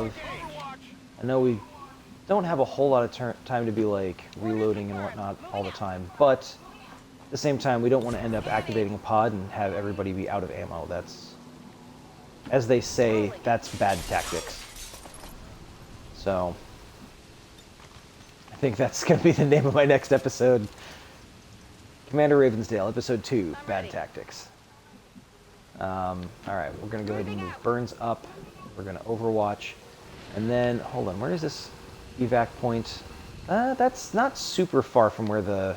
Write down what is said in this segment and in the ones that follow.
Ivanov. I know we don't have a whole lot of time to be like reloading and whatnot all the time, but at the same time, we don't want to end up activating a pod and have everybody be out of ammo. That's, as they say, that's bad tactics. So, I think that's going to be the name of my next episode. Commander Ravensdale, Episode 2, Bad Tactics. Alright, we're going to go ahead and move Burns up. We're going to Overwatch. And then, hold on, where is this evac point? That's not super far from where the...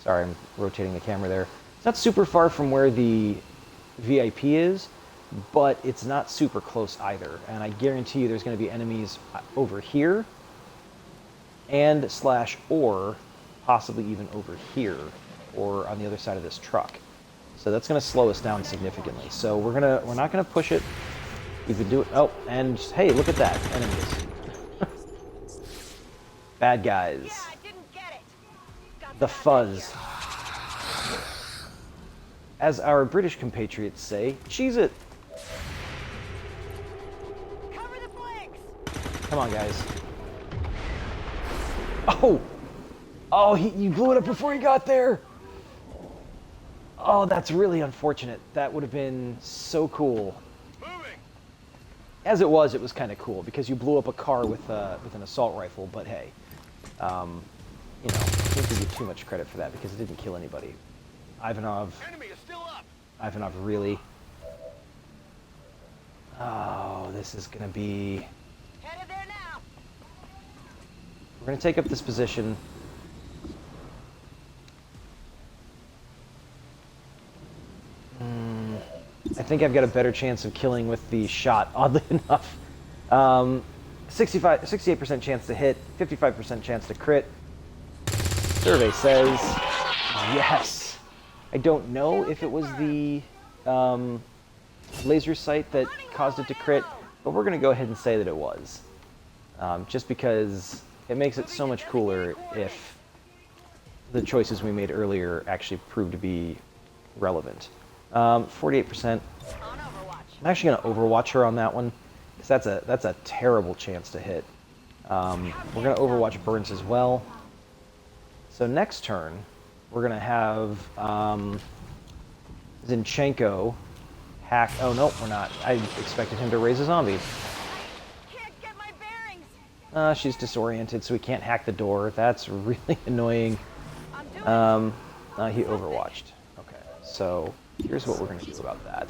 Sorry, I'm rotating the camera there. It's not super far from where the VIP is, but it's not super close either. And I guarantee you there's going to be enemies over here, and slash or possibly even over here, or on the other side of this truck. So that's going to slow us down significantly. So we're not going to push it. We could do it. Oh, and hey, look at that, enemies. Bad guys. Yeah, I didn't get it. The fuzz. As our British compatriots say, cheese it. Cover the flanks. Come on, guys. Oh! Oh, you blew it up before he got there! Oh, that's really unfortunate. That would have been so cool. Moving. As it was kind of cool, because you blew up a car with an assault rifle, but hey. You know, I can't give you too much credit for that, because it didn't kill anybody. Ivanov. Enemy is still up. Ivanov, really? Oh, this is going to be... Headed there now. We're going to take up this position. I think I've got a better chance of killing with the shot, oddly enough. 68% chance to hit, 55% chance to crit. Survey says yes. I don't know if it was the laser sight that caused it to crit, but we're going to go ahead and say that it was. Just because it makes it so much cooler if the choices we made earlier actually prove to be relevant. 48%. I'm actually going to Overwatch her on that one, because that's a terrible chance to hit. We're going to Overwatch Burns as well. So next turn, we're going to have Zinchenko hack... Oh, no, we're not. I expected him to raise a zombie. Can't get my bearings. She's disoriented, so we can't hack the door. That's really annoying. I'm doing He Overwatched. Okay, so here's what we're going to do about that.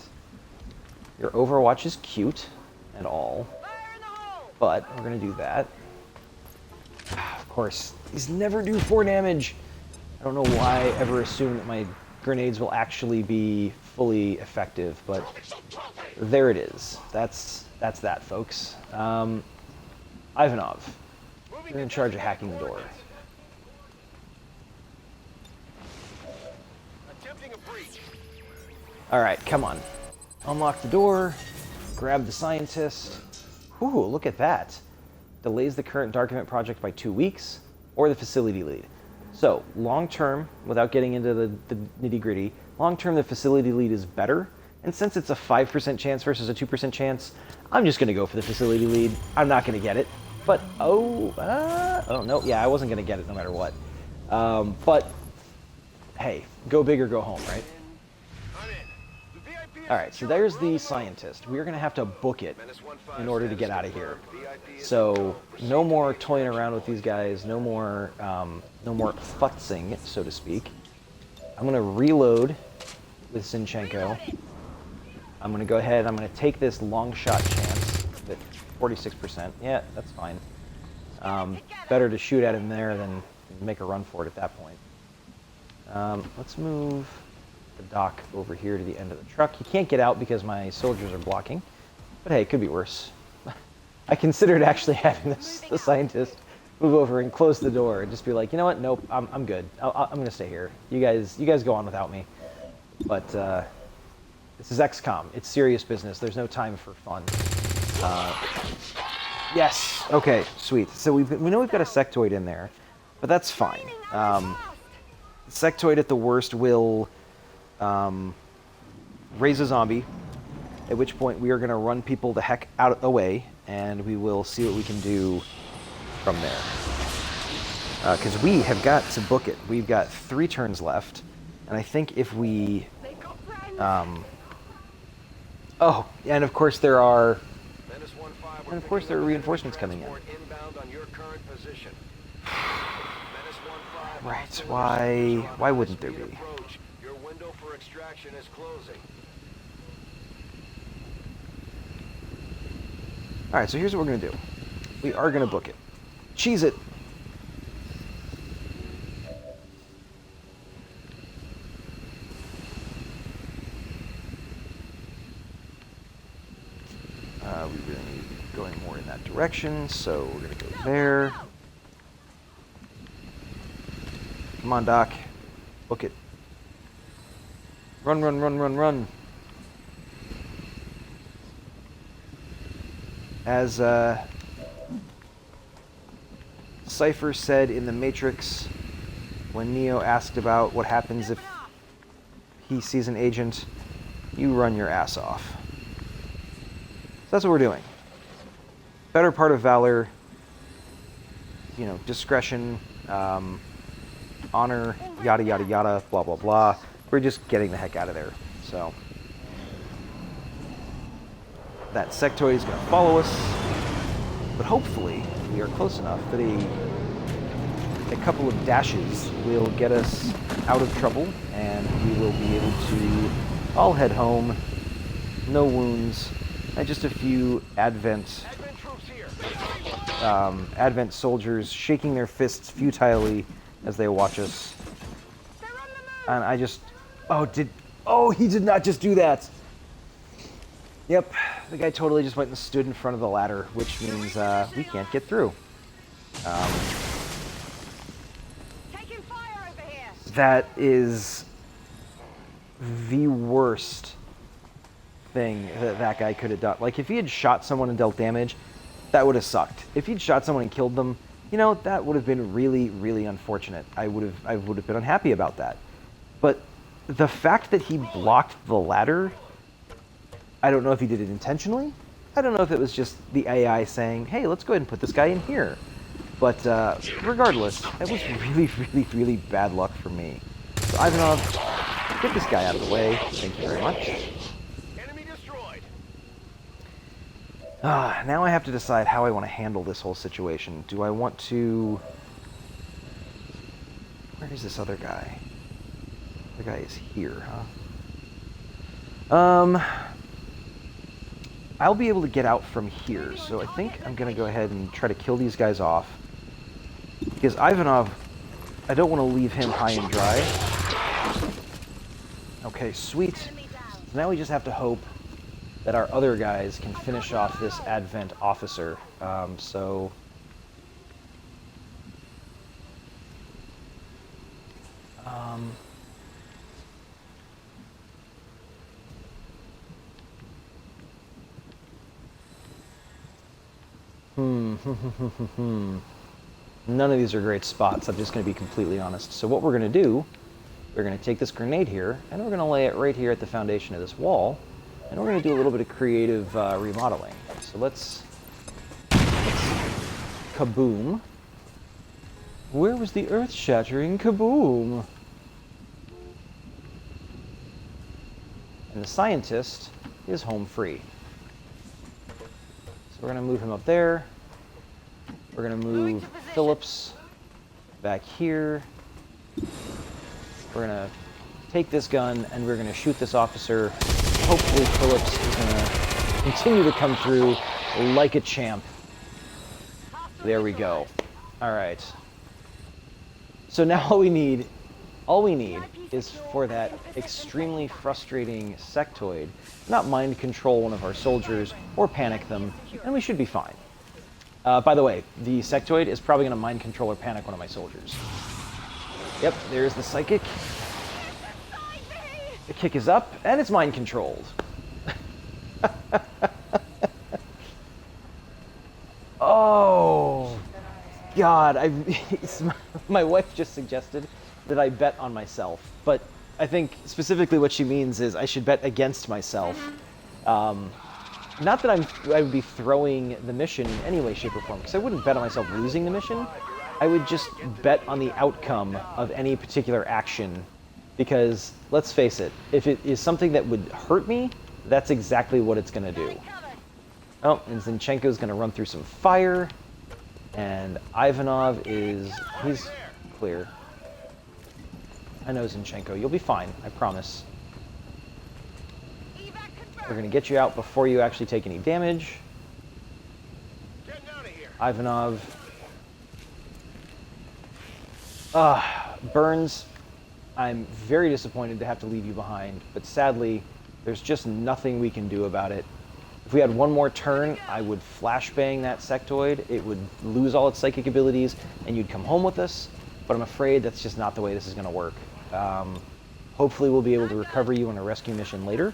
Your Overwatch is cute and all, fire in the hole. but we're going to do that. Of course, these never do 4 damage. I don't know why I ever assume that my grenades will actually be fully effective, but there it is. That's that, folks. Ivanov, you're in charge of hacking the door. Attempting a breach. All right, come on. Unlock the door, grab the scientist. Ooh, look at that. Delays the current Dark Event project by 2 weeks, or the facility lead. So, long term, without getting into the nitty gritty, long term the facility lead is better. And since it's a 5% chance versus a 2% chance, I'm just going to go for the facility lead. I'm not going to get it. But, oh no, yeah, I wasn't going to get it no matter what. But, hey, go big or go home, right? Alright, so there's the scientist. We're going to have to book it in order to get out of here. So, no more toying around with these guys, no more futzing, so to speak. I'm going to reload with Zinchenko. I'm going to go ahead, I'm going to take this long shot chance at 46%. Yeah, that's fine. Better to shoot at him there than make a run for it at that point. Let's move the dock over here to the end of the truck. He can't get out because my soldiers are blocking. But hey, it could be worse. I considered actually having the scientist move over and close the door and just be like, you know what? Nope, I'm good. I'm gonna stay here. You guys go on without me. But this is XCOM. It's serious business. There's no time for fun. Yes. Okay. Sweet. So we know we've got a sectoid in there, but that's fine. Sectoid at the worst will raise a zombie, at which point we are going to run people the heck out away and we will see what we can do from there. Because we have got to book it. We've got 3 turns left, and I think if we... oh, and of course there are... And of course there are reinforcements coming in. Right, why wouldn't there be? Your window for extraction is closing. Alright, so here's what we're going to do. We are going to book it. Cheese it! We really need to be going more in that direction, so we're going to go there. Come on, Doc. Book it. Run, run, run, run, run. As Cypher said in The Matrix, when Neo asked about what happens if he sees an agent, you run your ass off. So that's what we're doing. Better part of valor, you know, discretion, honor, yada yada yada, blah blah blah. We're just getting the heck out of there. So that sectoid is going to follow us, but hopefully we are close enough that a couple of dashes will get us out of trouble, and we will be able to all head home, no wounds, and just a few Advent soldiers shaking their fists futilely as they watch us. And I just, he did not just do that. Yep, the guy totally just went and stood in front of the ladder, which means we can't get through. Taking fire over here. That is the worst thing that guy could have done. Like, if he had shot someone and dealt damage, that would have sucked. If he'd shot someone and killed them, you know, that would have been really, really unfortunate. I would have been unhappy about that. But the fact that he blocked the ladder, I don't know if he did it intentionally. I don't know if it was just the AI saying, hey, let's go ahead and put this guy in here. But regardless, it was really, really, really bad luck for me. So Ivanov, get this guy out of the way. Thank you very much. Enemy destroyed. Now I have to decide how I want to handle this whole situation. Do I want to... Where is this other guy? The guy is here, huh? I'll be able to get out from here, so I think I'm going to go ahead and try to kill these guys off. Because Ivanov, I don't want to leave him high and dry. Okay, sweet. So now we just have to hope that our other guys can finish off this Advent officer. None of these are great spots, I'm just going to be completely honest. So what we're going to do, we're going to take this grenade here, and we're going to lay it right here at the foundation of this wall, and we're going to do a little bit of creative remodeling. So let's kaboom. Where was the earth-shattering kaboom? And the scientist is home free. So we're going to move him up there. We're going to move Phillips back here. We're going to take this gun and we're going to shoot this officer. Hopefully Phillips is going to continue to come through like a champ. There we go. All right. So now all we need is for that extremely frustrating sectoid not mind control one of our soldiers or panic them, and we should be fine. By the way, the sectoid is probably going to mind control or panic one of my soldiers. Yep, there's the psychic. The kick is up, and it's mind controlled. Oh, God. My wife just suggested that I bet on myself, but I think specifically what she means is I should bet against myself. not that I would be throwing the mission in any way, shape, or form, because I wouldn't bet on myself losing the mission. I would just bet on the outcome of any particular action, because let's face it, if it is something that would hurt me, that's exactly what it's going to do. Oh, and Zinchenko's going to run through some fire, and Ivanov he's clear. I know, Zinchenko, you'll be fine, I promise. We're going to get you out before you actually take any damage. Ivanov. Burns, I'm very disappointed to have to leave you behind, but sadly, there's just nothing we can do about it. If we had one more turn, I would flashbang that sectoid. It would lose all its psychic abilities, and you'd come home with us, but I'm afraid that's just not the way this is going to work. Hopefully we'll be able to recover you on a rescue mission later.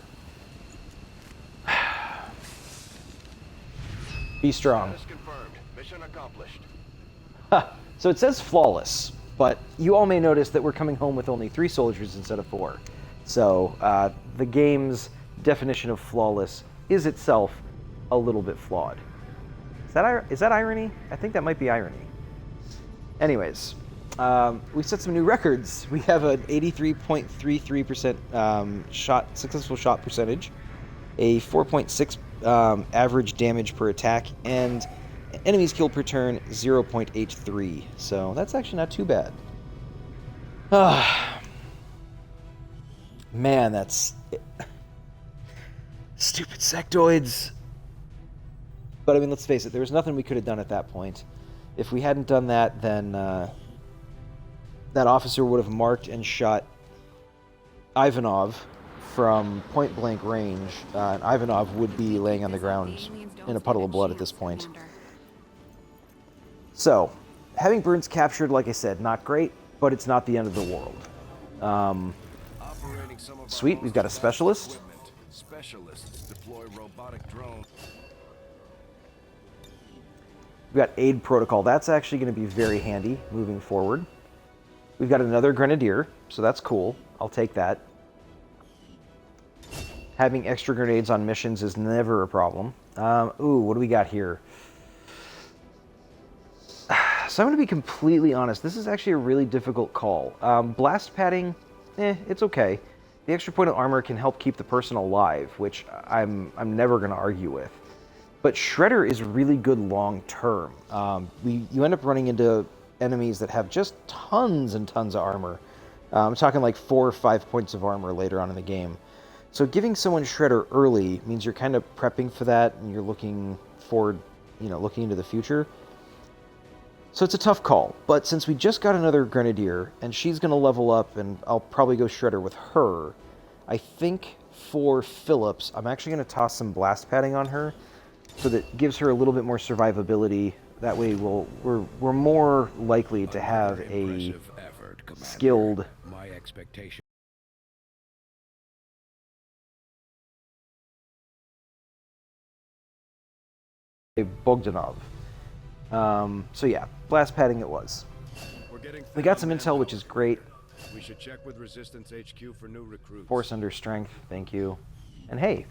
Be strong. Mission accomplished. So it says flawless, but you all may notice that we're coming home with only 3 soldiers instead of 4. So the game's definition of flawless is itself a little bit flawed. Is that irony? I think that might be irony. Anyways, we set some new records. We have an 83.33% successful shot percentage, a 4.6 average damage per attack, and enemies killed per turn 0.83. So that's actually not too bad. Man, that's stupid sectoids. But I mean, let's face it, there was nothing we could have done at that point. If we hadn't done that, then that officer would have marked and shot Ivanov from point-blank range, and Ivanov would be laying on the ground in a puddle of blood at this point. So, having Burns captured, like I said, not great, but it's not the end of the world. Sweet, we've got a specialist. Specialists deploy robotic drones. We've got aid protocol. That's actually going to be very handy moving forward. We've got another grenadier, so that's cool. I'll take that. Having extra grenades on missions is never a problem. Ooh, what do we got here? So I'm going to be completely honest. This is actually a really difficult call. Blast padding, it's okay. The extra point of armor can help keep the person alive, which I'm never going to argue with. But Shredder is really good long term. You end up running into enemies that have just tons and tons of armor. I'm talking like 4 or 5 points of armor later on in the game. So giving someone Shredder early means you're kind of prepping for that, and you're looking forward, looking into the future. So it's a tough call, but since we just got another Grenadier, and she's going to level up, and I'll probably go Shredder with her, I think for Phillips, I'm actually going to toss some blast padding on her, so that gives her a little bit more survivability. That way we're more likely to have a skilled... My expectation. Bogdanov. So yeah, blast padding it was. We got some intel, which is great. We should check with Resistance HQ for new recruits. Force under strength, thank you. And hey,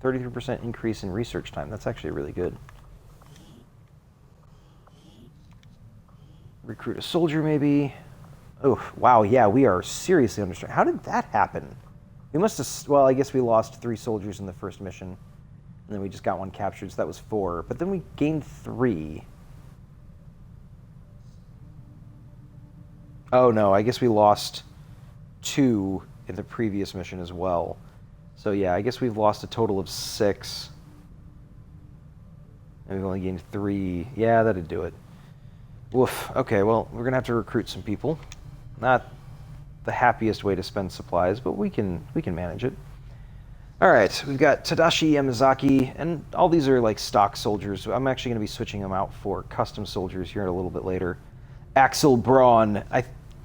33% increase in research time. That's actually really good. Recruit a soldier, maybe. Oh, wow, yeah, we are seriously under strength. How did that happen? We must have, well, I guess we lost 3 soldiers in the first mission. And then we just got 1 captured, so that was 4. But then we gained 3. Oh no, I guess we lost 2 in the previous mission as well. So yeah, I guess we've lost a total of 6. And we've only gained 3. Yeah, that'd do it. Woof. Okay, well, we're gonna have to recruit some people. Not the happiest way to spend supplies, but we can manage it. Alright, we've got Tadashi Yamazaki, and all these are like stock soldiers. I'm actually going to be switching them out for custom soldiers here a little bit later. Axel Braun.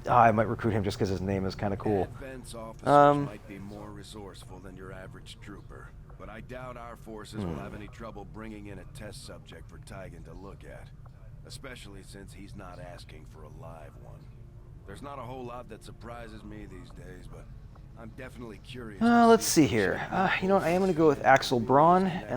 I might recruit him just because his name is kind of cool. Advance officers might be more resourceful than your average trooper, but I doubt our forces will have any trouble bringing in a test subject for Tigan to look at, especially since he's not asking for a live one. There's not a whole lot that surprises me these days, but I'm definitely curious. Let's see here. You know what? I am going to go with Axel Braun, and then